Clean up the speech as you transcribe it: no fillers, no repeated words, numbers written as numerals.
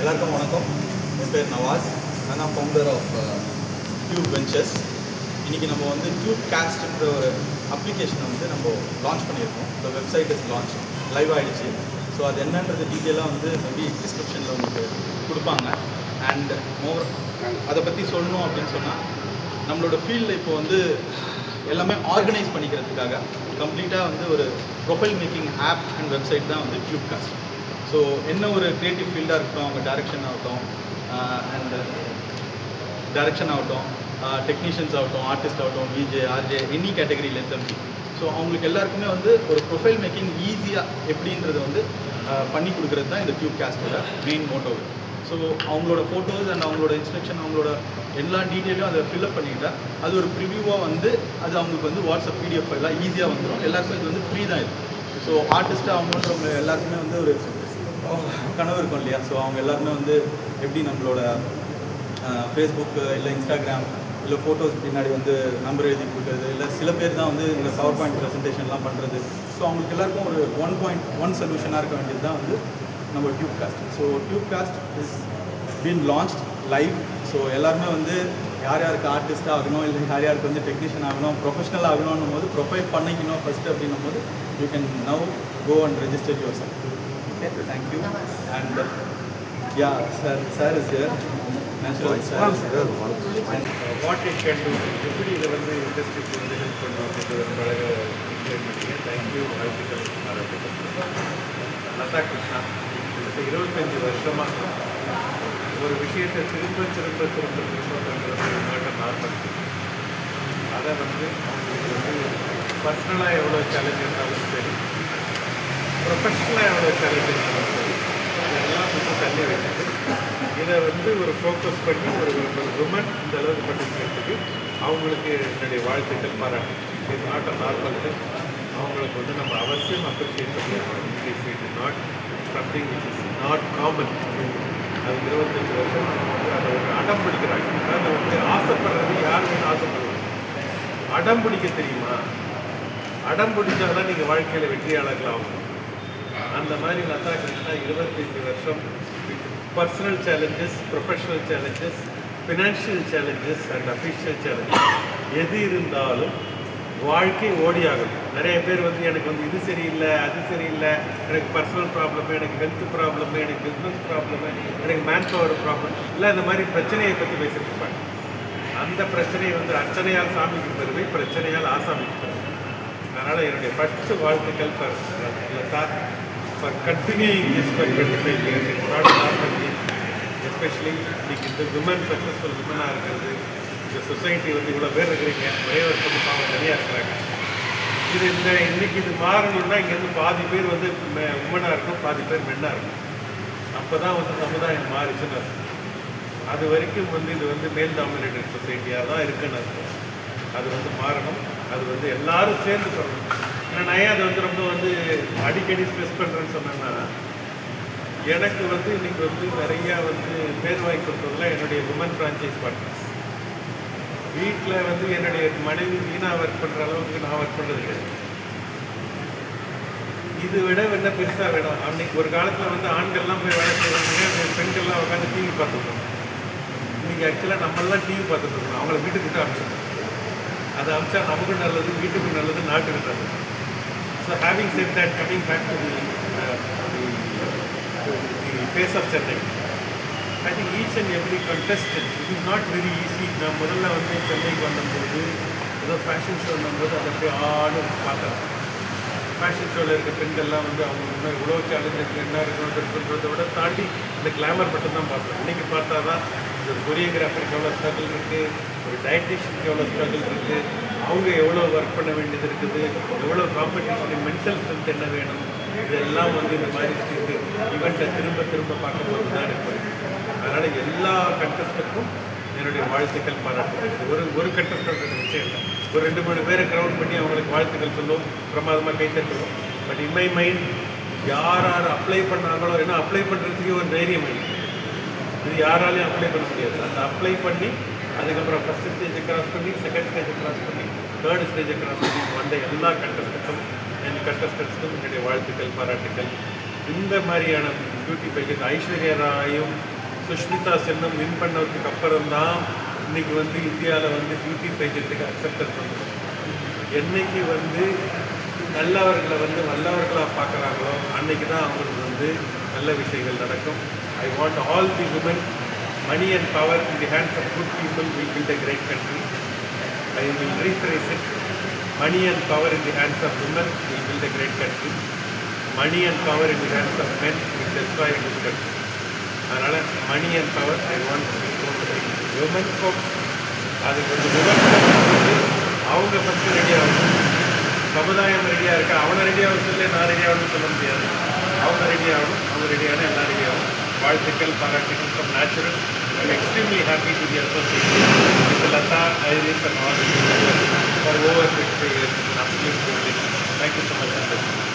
எல்லாருக்கும் வணக்கம். என் பேர் நவாஸ். நான் ஃபவுண்டர் ஆஃப் டியூப் வெஞ்சர்ஸ். இன்றைக்கி நம்ம வந்து டியூப் காஸ்ட்ன்ற ஒரு அப்ளிகேஷனை வந்து நம்ம லான்ச் பண்ணியிருக்கோம். இந்த வெப்சைட் இஸ் லான்ச் லைவ் ஆகிடுச்சு. ஸோ அது என்னன்றது டீட்டெயிலாக வந்து மேபி டிஸ்கிரிப்ஷனில் உங்களுக்கு கொடுப்பாங்க. அண்ட் அதை பற்றி சொல்லணும் அப்படின்னு சொன்னால், நம்மளோட ஃபீல்டில் இப்போ வந்து எல்லாமே ஆர்கனைஸ் பண்ணிக்கிறதுக்காக கம்ப்ளீட்டாக வந்து ஒரு profile making app and website தான் வந்து டியூப் காஸ்ட். ஸோ என்ன ஒரு க்ரியேட்டிவ் ஃபீல்டாக இருக்கட்டும், அவங்க டைரக்ஷன் ஆகட்டும், டெக்னீஷியன்ஸ் ஆகட்டும், ஆர்டிஸ்ட் ஆகட்டும், விஜே, ஆர்ஜே, எனி கேட்டகரியிலேருந்து. ஸோ அவங்களுக்கு எல்லாருக்குமே வந்து ஒரு ப்ரொஃபைல் மேக்கிங் ஈஸியாக எப்படின்றத வந்து பண்ணி கொடுக்குறது தான் இந்த டியூப் காஸ்ட்டோட மெயின் மோட்டோவு. ஸோ அவங்களோட ஃபோட்டோஸ் அண்ட் அவங்களோட இன்ஸ்ட்ரக்ஷன், அவங்களோட எல்லா டீட்டெயிலும் அதை ஃபில்அப் பண்ணிக்கிட்டா அது ஒரு ப்ரிவியூவாக வந்து அது அவங்களுக்கு வந்து வாட்ஸ்அப் பிடிஎஃப் எல்லாம் ஈஸியாக வந்துடும். எல்லாருக்கும் இது வந்து ஃப்ரீ தான் இது. ஸோ ஆர்டிஸ்ட்டாக அவங்கன்றவங்க எல்லாருக்குமே வந்து ஒரு கனவு இருக்கும் இல்லையா? ஸோ அவங்க எல்லாருமே வந்து எப்படி நம்மளோட ஃபேஸ்புக் இல்லை இன்ஸ்டாகிராம் இல்லை ஃபோட்டோஸ் பின்னாடி வந்து நம்பர் எழுதி கொடுக்குறது, இல்லை சில பேர் தான் வந்து இந்த பவர் பாயிண்ட் ப்ரெசன்டேஷன்லாம் பண்ணுறது. ஸோ அவங்களுக்கு எல்லாருக்கும் ஒரு 1.1 சொல்யூஷனாக இருக்க வேண்டியது தான் வந்து நம்ம tube cost. So tube cost is been launched live. So எல்லாருமே வந்து யார் யாருக்கு ஆர்டிஸ்ட்டாக ஆகணும், இல்லை யார் யாருக்கு வந்து டெக்னீஷியன் ஆகணும், ப்ரொஃபஷனல் ஆகணும் போது ப்ரொஃபைல் பண்ணிக்கணும் ஃபஸ்ட்டு அப்படின்னும் போது you can now go and register yourself. Okay, thank you. And yeah, sir is here. Natural sir. And what it can do, எப்படி இதை வந்து இண்டஸ்ட்ரிக்கு வந்து ஹெல்ப் பண்ணும் அப்படின்றது அழகாக எக்ஸ்பிளைன் பண்ணிங்க. தேங்க்யூ. வாழ்த்துக்கள், பாராட்டுக்கள். லதா கிருஷ்ணா 25 வருஷமாக ஒரு விஷயத்தை திரும்ப நார்மல். அதை வந்து பர்சனலாக எவ்வளோ சேலஞ்ச் இருந்தாலும் சரி, ப்ரொஃபஷ்னலாக எவ்வளோ சேலஞ்ச் இருந்தாலும் சரி, இதெல்லாம் வந்து தள்ளி வச்சுட்டு இதை வந்து ஒரு ஃபோக்கஸ் பண்ணி ஒரு உமன் இந்த அளவுக்கு பண்ணிக்கிறதுக்கு அவங்களுக்கு என்னுடைய வாழ்த்துக்கள், பாராட்டு. இது நாட் அ நார்மல் திங். அவங்களுக்கு வந்து நம்ம அவசியம் அப்ரிஷியேட் பண்ணிடணும். It is not something which is not common. அது 25 வருஷம் வந்து அதை ஒரு அடம் பிடிக்கிறாங்க. அதை வந்து ஆசைப்படுறது யார் வேணும் ஆசைப்படுறது? அடம் பிடிக்க தெரியுமா? அடம் பிடிச்சாதான் நீங்கள் வாழ்க்கையில் வெற்றியாளர்கள் ஆகணும். அந்த மாதிரி லதா கிருஷ்ணா 25 வருஷம் personal challenges, professional challenges, financial challenges and official challenges எது இருந்தாலும் வாழ்க்கை ஓடியாகும். நிறைய பேர் வந்து எனக்கு வந்து இது சரியில்லை, அது சரியில்லை, எனக்கு பர்சனல் ப்ராப்ளமு, எனக்கு ஹெல்த் ப்ராப்ளமு, எனக்கு பிஸ்னஸ் ப்ராப்ளமு, எனக்கு மேன் பவர் ப்ராப்ளம் இல்லை, இந்த மாதிரி பிரச்சனையை பற்றி பேசியிருப்பாங்க. அந்த பிரச்சனையை வந்து அர்ச்சனையால் சாமிக்கு பெறுவை, பிரச்சனையால் ஆசாமிக்கு பெறுவை. அதனால் என்னுடைய ஃபஸ்ட்டு வாழ்த்துக்கள் for Latha, for continuing this for 25 years. It's not normal thing. Especially இன்றைக்கி இந்த விமன் சக்ஸஸ்ஃபுல் விமனாக இருக்கிறது, இந்த சொசைட்டி வந்து இவ்வளோ பேர் இருக்கிறீங்க, ஒரே வருஷம் பாவம் தனியாக இருக்கிறாங்க. இது இன்றைக்கி இது மாறணும்னா இங்கேருந்து பாதி பேர் வந்து உமனாக இருக்கும், பாதி பேர் மென்னாக இருக்கும். அப்போ தான் வந்து சமுதாயம் மாறிச்சுன்னு இருக்கும். அது வரைக்கும் வந்து இது வந்து மேல் டாமினேட்டட் சொசைட்டியாக தான் இருக்குன்னு இருக்கும். அது வந்து மாறணும். அது வந்து எல்லாரும் சேர்ந்து சொல்லணும். ஏன்னா நான் ஏன் அதை வந்து ரொம்ப வந்து அடிக்கடி ஸ்ட்ரெஸ் பண்ணுறேன்னு சொன்னேன்னா, எனக்கு வந்து இன்றைக்கி வந்து நிறையா வந்து பேர் வாங்கி கொடுத்ததில் என்னுடைய உமன் ஃப்ரான்ச்சைஸ் பார்ட்னர்ஸ். வீட்டில் வந்து என்னுடைய மனைவி வீணாக ஒர்க் பண்ணுற அளவுக்கு நான் ஒர்க் பண்ணுறது கிடையாது. இது விட என்ன பெருசாக வேணும்? அன்றைக்கி ஒரு காலத்தில் வந்து ஆண்கள்லாம் போய் வேலை செய்வாங்க, பெண்கள்லாம் உட்காந்து டிவி பார்த்துருக்கோம். இன்றைக்கி ஆக்சுவலாக நம்மளாம் டிவி பார்த்துட்டு இருக்கோம். அவங்கள வீட்டுக்கு விட்டு அனுப்பிச்சிருக்கோம். அதை அமிச்சா நமக்கும் நல்லது, வீட்டுக்கும் நல்லது, நாட்டுக்கு நல்லது. So having said that, coming back to the face of Chennai, I think each and every contestant it is not very easy. நான் முதல்ல வந்து சென்னைக்கு வந்தபோது ஏதோ ஃபேஷன் ஷோ வந்தபோது அதை போய் ஆடும் பார்த்தேன். ஃபேஷன் ஷோவில் இருக்க பெண்கள்லாம் வந்து அவங்க இன்னும் இவ்வளோ சேலஞ்சு என்ன இருக்கணுன்றதை விட தாண்டி இந்த கிளாமர் மட்டும்தான் பார்த்தேன். இன்றைக்கி பார்த்தா தான் ஒரு கொரியோகிராஃபருக்கு எவ்வளோ ஸ்ட்ரகிள் இருக்குது, ஒரு டயட்டிஷியனுக்கு எவ்வளோ ஸ்ட்ரகிள் இருக்குது, அவங்க எவ்வளோ ஒர்க் பண்ண வேண்டியது இருக்குது, எவ்வளோ காம்படிஷன், மென்டல் ஸ்ட்ரென்த் என்ன வேணும், இதெல்லாம் வந்து இந்த மாதிரி ஈவெண்ட்டை திரும்ப பார்க்கும்போது தான் எனக்கு. அதனால் எல்லா கண்டஸ்டருக்கும் என்னுடைய வாழ்த்துக்கள், பாராட்டுகள். ஒரு கண்டஸ்டன்ட் நிச்சயம் இல்லை, ஒரு 2-3 பேரை க்ரௌட் பண்ணி அவங்களுக்கு வாழ்த்துக்கள் சொல்லுவோம், பிரமாதமாக கை தட்டுவோம். பட் இன் மை மைண்ட் யார் அப்ளை பண்ணாங்களோ, ஏன்னா அப்ளை பண்ணுறதுக்கு ஒரு தைரியம் இல்லை. இது யாராலையும் அப்ளை பண்ண முடியாது. அந்த அப்ளை பண்ணி அதுக்கப்புறம் ஃபஸ்ட்டு ஸ்டேஜை கிராஸ் பண்ணி, செகண்ட் ஸ்டேஜை கிராஸ் பண்ணி, தேர்ட் ஸ்டேஜை கிராஸ் பண்ணி வந்த எல்லா கண்டஸ்டன்ட்டும் என்னுடைய வாழ்த்துக்கள், பாராட்டுக்கள். இந்த மாதிரியான பியூட்டி பேக்கேஜ் ஐஸ்வர்யா ராயும் சுஷ்மிதா சென்னம் வின் பண்ணதுக்கு அப்புறம் தான் இன்னைக்கு வந்து இந்தியாவில் வந்து பியூட்டி பேஜெண்ட்டுக்கு அக்செப்டன்ஸ் வந்து என்னைக்கு வந்து நல்லவர்களை வந்து வல்லவர்களாக பார்க்குறாங்களோ அன்னைக்கு தான் அவங்களுக்கு வந்து நல்ல விஷயங்கள் நடக்கும். I want all the women, money and power in the hands of good people will build a great country. I will rephrase it. Money and power in the hands of women will build a great country. Money and power in the hands of men will destroy a good country. அதனால் money and power I want women folks. அதுக்கு வந்து women வந்து அவங்க first ready ஆகணும். சமுதாயம் ரெடியாக இருக்கா, அவனை ரெடியாக சொல்லி நான் ரெடி ஆகணும்னு சொல்ல முடியாது. அவங்க ரெடி ஆகணும், அவங்க ரெடியான எல்லாம் ரெடி ஆகணும். வாழ்த்துக்கள், பாராட்டுகள் from Natural. I am extremely happy to be associated with Latha, Iris and all for over 50 years. Absolute privilege. Thank you so much.